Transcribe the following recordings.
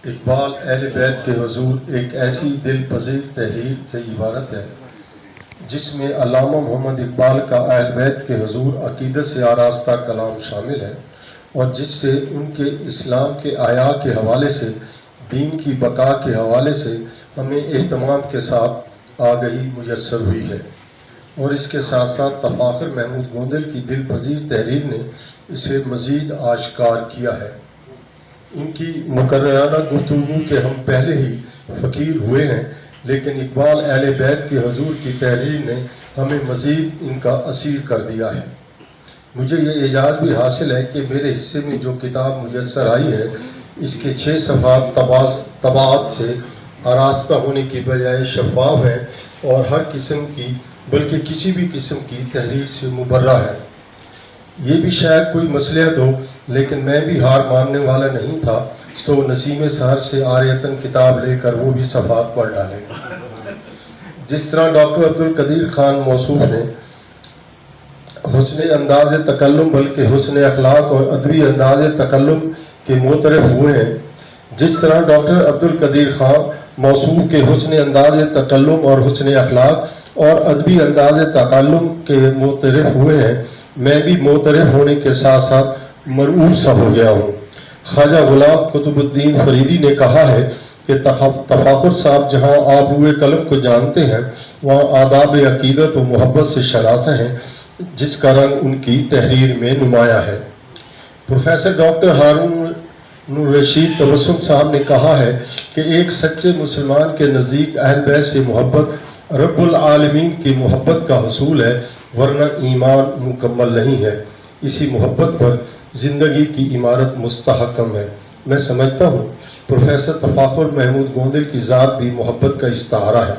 اقبال اہل بیت کے حضور ایک ایسی دل پذیر تحریر سے عبارت ہے جس میں علامہ محمد اقبال کا اہل بیت کے حضور عقیدت سے آراستہ کلام شامل ہے، اور جس سے ان کے اسلام کے احیاء کے حوالے سے، دین کی بقا کے حوالے سے ہمیں اہتمام کے ساتھ آگہی میسر ہوئی ہے، اور اس کے ساتھ ساتھ تفاخر محمود گوندل کی دل پذیر تحریر نے اسے مزید آشکار کیا ہے۔ ان کی مکررانہ گفتگو کے ہم پہلے ہی فقیر ہوئے ہیں، لیکن اقبال اہل بیت کے حضور کی تحریر نے ہمیں مزید ان کا اسیر کر دیا ہے۔ مجھے یہ اعزاز بھی حاصل ہے کہ میرے حصے میں جو کتاب میسر آئی ہے، اس کے 6 صفحات طباعت سے آراستہ ہونے کی بجائے شفاف ہیں اور ہر قسم کی بلکہ کسی بھی قسم کی تحریر سے مبرہ ہے۔ یہ بھی شاید کوئی مصلحت ہو، لیکن میں بھی ہار ماننے والا نہیں تھا، سو نسیم سحر سے عاریتاً کتاب لے کر وہ بھی صفحات پڑھ ڈالے۔ جس طرح ڈاکٹر عبدالقدیر خان موصوف نے حسن انداز تکلم بلکہ حسن اخلاق اور ادبی انداز تکلم کے معترف ہوئے ہیں، جس طرح ڈاکٹر عبدالقدیر خان موصوف کے حسن انداز تکلم اور حسن اخلاق اور ادبی انداز تکلم کے معترف ہوئے ہیں، میں بھی معترف ہونے کے ساتھ ساتھ مرعوب سا ہو گیا ہوں۔ خواجہ غلام قطب الدین فریدی نے کہا ہے کہ تفاخر صاحب جہاں آبروئے قلم کو جانتے ہیں، وہاں آداب عقیدت و محبت سے شناسہ ہیں، جس کا رنگ ان کی تحریر میں نمایاں ہے۔ پروفیسر ڈاکٹر ہارون رشید تبسم صاحب نے کہا ہے کہ ایک سچے مسلمان کے نزدیک اہل بیت سے محبت رب العالمین کی محبت کا حصول ہے، ورنہ ایمان مکمل نہیں ہے۔ اسی محبت پر زندگی کی عمارت مستحکم ہے۔ میں سمجھتا ہوں پروفیسر تفاخر محمود گوندل کی ذات بھی محبت کا استعارہ ہے۔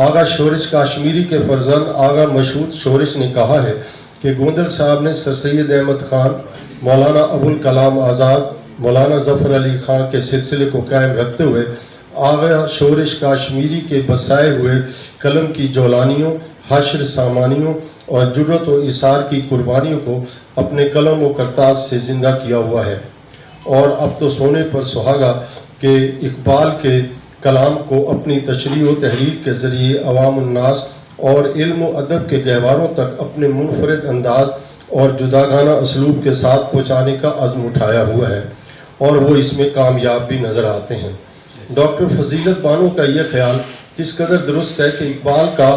آغا شورش کاشمیری کے فرزند آغا مشہود شورش نے کہا ہے کہ گوندل صاحب نے سر سید احمد خان، مولانا ابوالکلام آزاد، مولانا ظفر علی خان کے سلسلے کو قائم رکھتے ہوئے آغا شورش کاشمیری کے بسائے ہوئے قلم کی جولانیوں، حشر سامانیوں اور جرت و اثار کی قربانیوں کو اپنے قلم و کرتاز سے زندہ کیا ہوا ہے، اور اب تو سونے پر سہاگا کہ اقبال کے کلام کو اپنی تشریح و تحریر کے ذریعے عوام الناس اور علم و ادب کے گہواروں تک اپنے منفرد انداز اور جداگانہ اسلوب کے ساتھ پہنچانے کا عزم اٹھایا ہوا ہے، اور وہ اس میں کامیاب بھی نظر آتے ہیں۔ ڈاکٹر فضیلت بانو کا یہ خیال کس قدر درست ہے کہ اقبال کا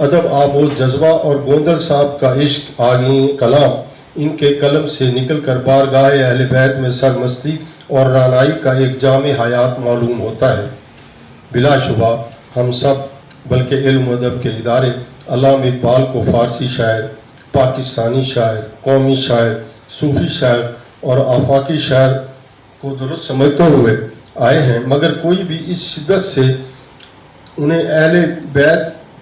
ادب آموز جذبہ اور گوندل صاحب کا عشق آگین کلام ان کے قلم سے نکل کر بارگاہ اہل بیت میں سرمستی اور رانائی کا ایک جامع حیات معلوم ہوتا ہے۔ بلا شبہ ہم سب بلکہ علم و ادب کے ادارے علامہ اقبال کو فارسی شاعر، پاکستانی شاعر، قومی شاعر، صوفی شاعر اور آفاقی شاعر کو درست سمجھتے ہوئے آئے ہیں، مگر کوئی بھی اس شدت سے انہیں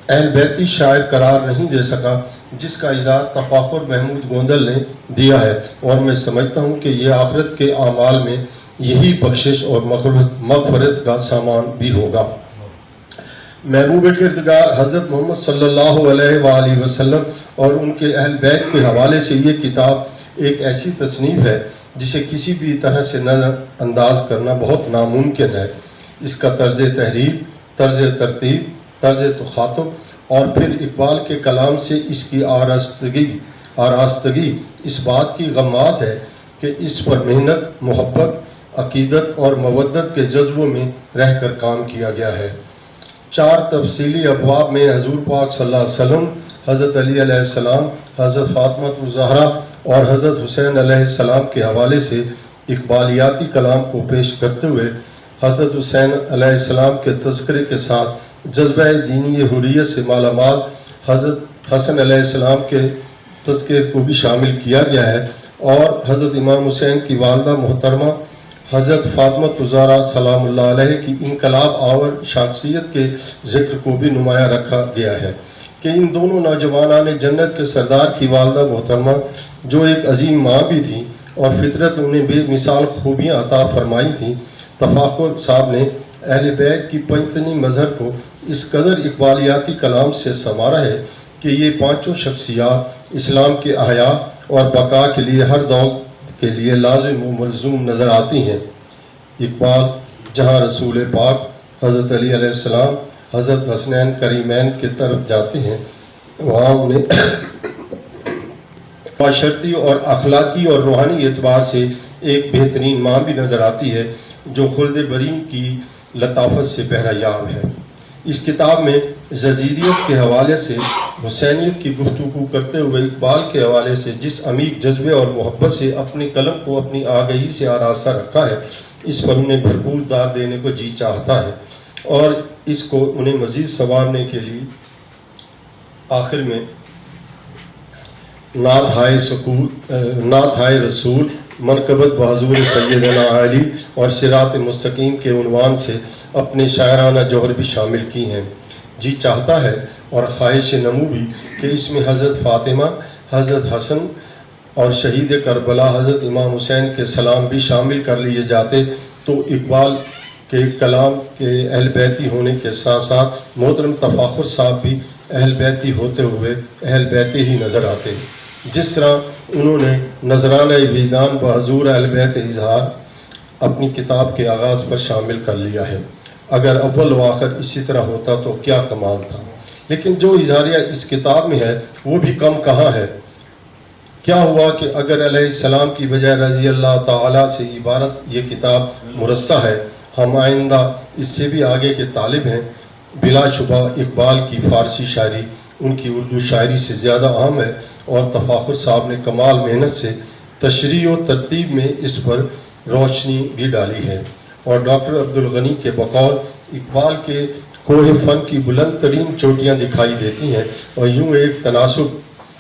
اہل بیتی شاعر قرار نہیں دے سکا جس کا اظہار تفاخر محمود گوندل نے دیا ہے، اور میں سمجھتا ہوں کہ یہ آخرت کے اعمال میں یہی بخشش اور مغفرت کا سامان بھی ہوگا۔ محبوب کردگار حضرت محمد صلی اللہ علیہ وآلہ وسلم اور ان کے اہل بیت کے حوالے سے یہ کتاب ایک ایسی تصنیف ہے جسے کسی بھی طرح سے نظر انداز کرنا بہت ناممکن ہے۔ اس کا طرز تحریر، طرز ترتیب، طرز تخاطب اور پھر اقبال کے کلام سے اس کی آراستگی اس بات کی غماز ہے کہ اس پر محنت، محبت، عقیدت اور مودت کے جذبوں میں رہ کر کام کیا گیا ہے۔ 4 تفصیلی ابواب میں حضور پاک صلی اللہ علیہ وسلم، حضرت علی علیہ السلام، حضرت فاطمہ الزہرا اور حضرت حسین علیہ السلام کے حوالے سے اقبالیاتی کلام کو پیش کرتے ہوئے حضرت حسین علیہ السلام کے تذکرے کے ساتھ جذبہ دینی حریت سے مالا مال حضرت حسن علیہ السلام کے تذکرے کو بھی شامل کیا گیا ہے، اور حضرت امام حسین کی والدہ محترمہ حضرت فاطمہ الزہرا سلام اللہ علیہ کی انقلاب آور شخصیت کے ذکر کو بھی نمایاں رکھا گیا ہے کہ ان دونوں نوجوانان جنت کے سردار کی والدہ محترمہ، جو ایک عظیم ماں بھی تھیں اور فطرت انہیں بے مثال خوبیاں عطا فرمائی تھیں، تفاخر صاحب نے اہل بیت کی پنجتنی مظہر کو اس قدر اقبالیاتی کلام سے سنوارا ہے کہ یہ 5 شخصیات اسلام کے احیاء اور بقا کے لیے ہر دور کے لیے لازم و ملزوم نظر آتی ہیں۔ اقبال جہاں رسول پاک حضرت علی علیہ السلام حضرت حسنین کریمین کی طرف جاتے ہیں، وہاں انہیں معاشرتی اور اخلاقی اور روحانی اعتبار سے ایک بہترین ماں بھی نظر آتی ہے جو خلد برین کی لطافت سے بہرہ یاب ہے۔ اس کتاب میں یزیدیت کے حوالے سے حسینیت کی گفتگو کرتے ہوئے اقبال کے حوالے سے جس عمیق جذبے اور محبت سے اپنے قلم کو اپنی آگہی سے آراستہ رکھا ہے، اس پر انہیں بھرپور دار دینے کو جی چاہتا ہے اور اس کو انہیں مزید سنوارنے کے لیے آخر میں نعت ہائے رسول منقبت بحضور سیدنا علی اور صراط مستقیم کے عنوان سے اپنے شاعرانہ جوہر بھی شامل کی ہیں۔ جی چاہتا ہے اور خواہش نمو بھی کہ اس میں حضرت فاطمہ، حضرت حسن اور شہید کربلا حضرت امام حسین کے سلام بھی شامل کر لیے جاتے تو اقبال کے کلام کے اہل بیتی ہونے کے ساتھ ساتھ محترم تفاخر صاحب بھی اہل بیتی ہوتے ہوئے اہل بیتی ہی نظر آتے، جس طرح انہوں نے نذرانہ وجدان بحضور اہل بیت اظہار اپنی کتاب کے آغاز پر شامل کر لیا ہے۔ اگر اول و آخر اسی طرح ہوتا تو کیا کمال تھا، لیکن جو اظہاریہ اس کتاب میں ہے وہ بھی کم کہاں ہے۔ کیا ہوا کہ اگر علیہ السلام کی بجائے رضی اللہ تعالیٰ سے عبارت یہ کتاب مرصع ہے، ہم آئندہ اس سے بھی آگے کے طالب ہیں۔ بلا شبہ اقبال کی فارسی شاعری ان کی اردو شاعری سے زیادہ اہم ہے اور تفاخر صاحب نے کمال محنت سے تشریح و ترتیب میں اس پر روشنی بھی ڈالی ہے، اور ڈاکٹر عبدالغنی کے بقول اقبال کے کوہ فن کی بلند ترین چوٹیاں دکھائی دیتی ہیں اور یوں ایک تناسب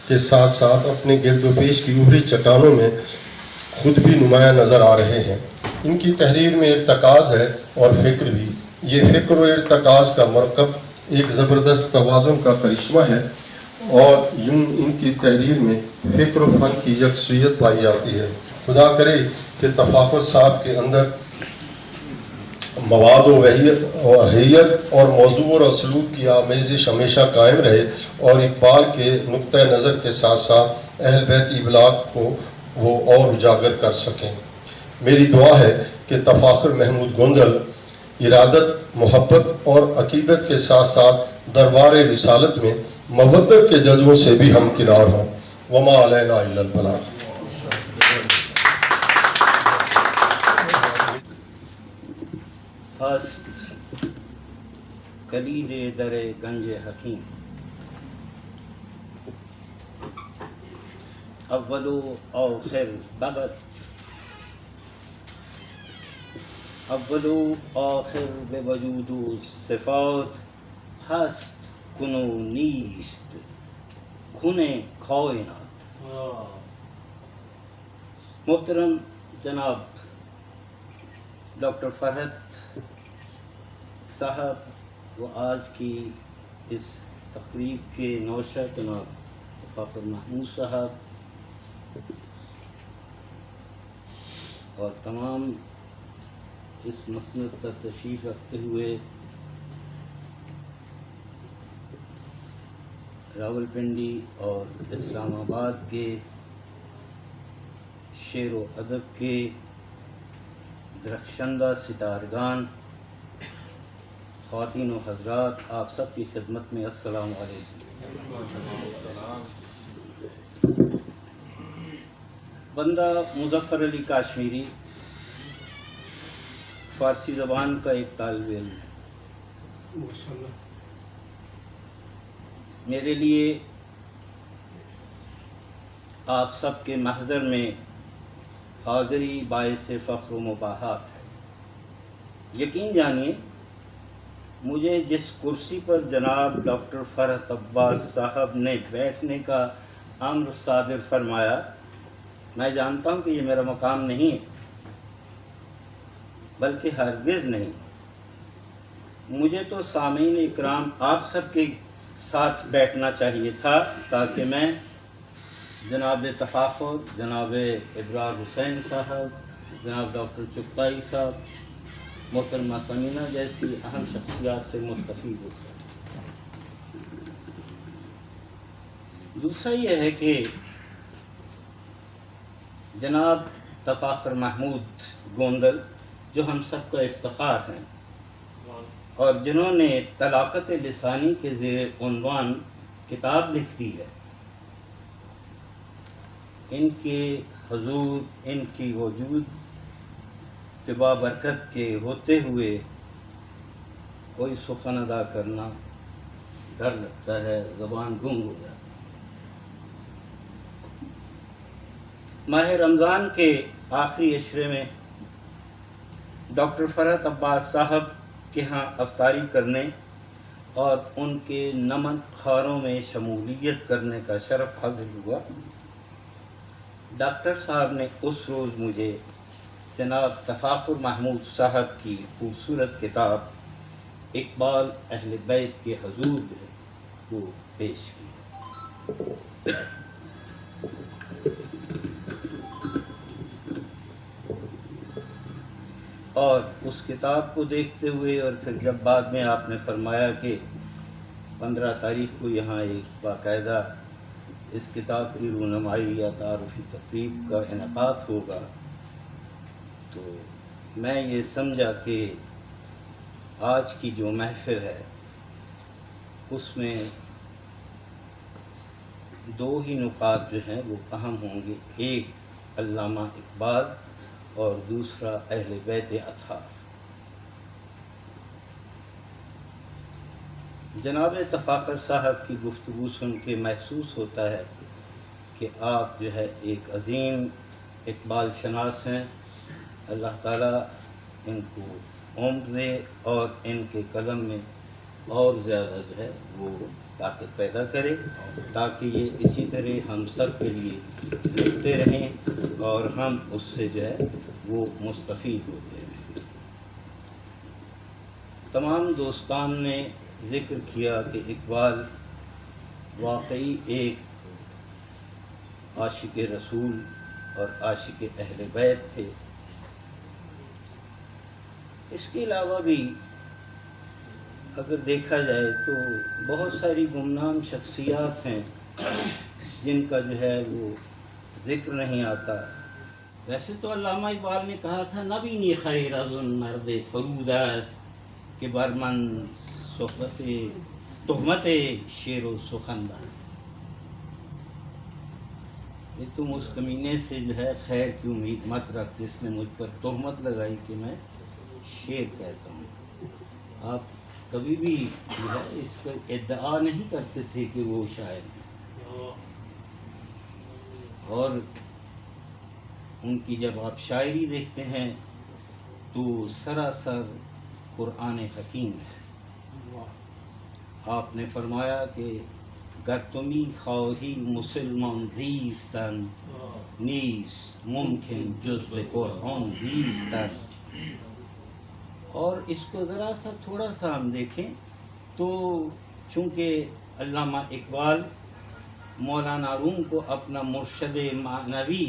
کے ساتھ ساتھ اپنے گرد و پیش کی اوپری چٹانوں میں خود بھی نمایاں نظر آ رہے ہیں۔ ان کی تحریر میں ارتکاز ہے اور فکر بھی۔ یہ فکر و ارتکاز کا مرکب ایک زبردست توازن کا کرشمہ ہے اور یوں ان کی تحریر میں فکر و فن کی یکسویت پائی جاتی ہے۔ خدا کرے کہ تفاخر صاحب کے اندر مواد و حیت اور موضوع اور اسلوب کی آمیزش ہمیشہ قائم رہے اور اقبال کے نقطہ نظر کے ساتھ ساتھ اہل بیت ابلاغ کو وہ اور اجاگر کر سکیں۔ میری دعا ہے کہ تفاخر محمود گوندل ارادت، محبت اور عقیدت کے ساتھ ساتھ دربار رسالت میں مودت کے جذبوں سے بھی ہمکنار ہوں۔ وما علینا الا البلاغ۔ ہست کلید در گنج حکیم، اول و آخر بغت، اول و آخر به وجود و صفات، هست کن و نیست کن کائنات۔ محترم جناب ڈاکٹر فرحت صاحب و آج کی اس تقریب کے نوشہ جناب تفاخر محمود صاحب اور تمام اس مسند پر تشریف رکھتے ہوئے راولپنڈی اور اسلام آباد کے شعر و ادب کے درخشندہ ستارگان، خواتین و حضرات، آپ سب کی خدمت میں السلام علیکم۔ بندہ مظفر علی کاشمیری فارسی زبان کا ایک طالب علم، میرے لیے آپ سب کے محضر میں حاضری باعث فخر و مباحات ہے۔ یقین جانیے مجھے جس کرسی پر جناب ڈاکٹر فرحت عباس صاحب نے بیٹھنے کا امر صادر فرمایا، میں جانتا ہوں کہ یہ میرا مقام نہیں ہے، بلکہ ہرگز نہیں۔ مجھے تو سامعین اکرام آپ سب کے ساتھ بیٹھنا چاہیے تھا تاکہ میں جناب تفاخر، جناب ابرار حسین صاحب، جناب ڈاکٹر چغتائی صاحب، محترمہ سمینہ جیسی اہم شخصیات سے مستفید ہوتا ہے۔ دوسرا یہ ہے کہ جناب تفاخر محمود گوندل جو ہم سب کا افتخار ہیں، اور جنہوں نے طلاقت لسانی کے زیر عنوان کتاب لکھ دی ہے، ان کے حضور، ان کی وجود طبع برکت کے ہوتے ہوئے کوئی سخن ادا کرنا ڈر لگتا ہے، زبان گنگ ہو جاتی ہے۔ ماہ رمضان کے آخری عشرے میں ڈاکٹر فرحت عباس صاحب کے ہاں افطاری کرنے اور ان کے نمن خاروں میں شمولیت کرنے کا شرف حاصل ہوا۔ ڈاکٹر صاحب نے اس روز مجھے جناب تفاخر محمود صاحب کی خوبصورت کتاب اقبال اہل بیت کے حضور جو ہے وہ پیش کی۔ اور اس کتاب کو دیکھتے ہوئے، اور پھر جب بعد میں آپ نے فرمایا کہ 15 تاریخ کو یہاں ایک باقاعدہ اس کتاب کی رونمائی یا تعارفی تقریب کا انعقاد ہوگا، تو میں یہ سمجھا کہ آج کی جو محفل ہے اس میں دو ہی نکات جو ہیں وہ اہم ہوں گے، ایک علامہ اقبال اور دوسرا اہل بیت اطہار۔ جناب تفاخر صاحب کی گفتگو سن کے محسوس ہوتا ہے کہ آپ جو ہے ایک عظیم اقبال شناس ہیں۔ اللہ تعالیٰ ان کو عمر دے اور ان کے قلم میں اور زیادہ جو ہے وہ طاقت پیدا کرے، تاکہ یہ اسی طرح ہم سب کے لیے لکھتے رہیں اور ہم اس سے جو ہے وہ مستفید ہوتے رہیں۔ تمام دوستان نے ذکر کیا کہ اقبال واقعی ایک عاشق رسول اور عاشق اہل بیت تھے۔ اس کے علاوہ بھی اگر دیکھا جائے تو بہت ساری گمنام شخصیات ہیں جن کا جو ہے وہ ذکر نہیں آتا۔ ویسے تو علامہ اقبال نے کہا تھا نبینی خیر از مرد فرود است کہ برمن صحبت تہمت شعر و سخن باز۔ یہ تم اس کمینے سے جو ہے خیر کی امید مت رکھ جس نے مجھ پر تہمت لگائی کہ میں شعر کہتا ہوں۔ آپ کبھی بھی جو ہے اس کا ادعا نہیں کرتے تھے کہ وہ شاعر ہیں، اور ان کی جب آپ شاعری دیکھتے ہیں تو سراسر قرآن حکیم ہے۔ آپ نے فرمایا کہ گر تمی خواہی مسلمان زیستن نیست ممکن جز به قرآن زیستن۔ اور اس کو ذرا سا تھوڑا سا ہم دیکھیں تو چونکہ علامہ اقبال مولانا روم کو اپنا مرشد معنوی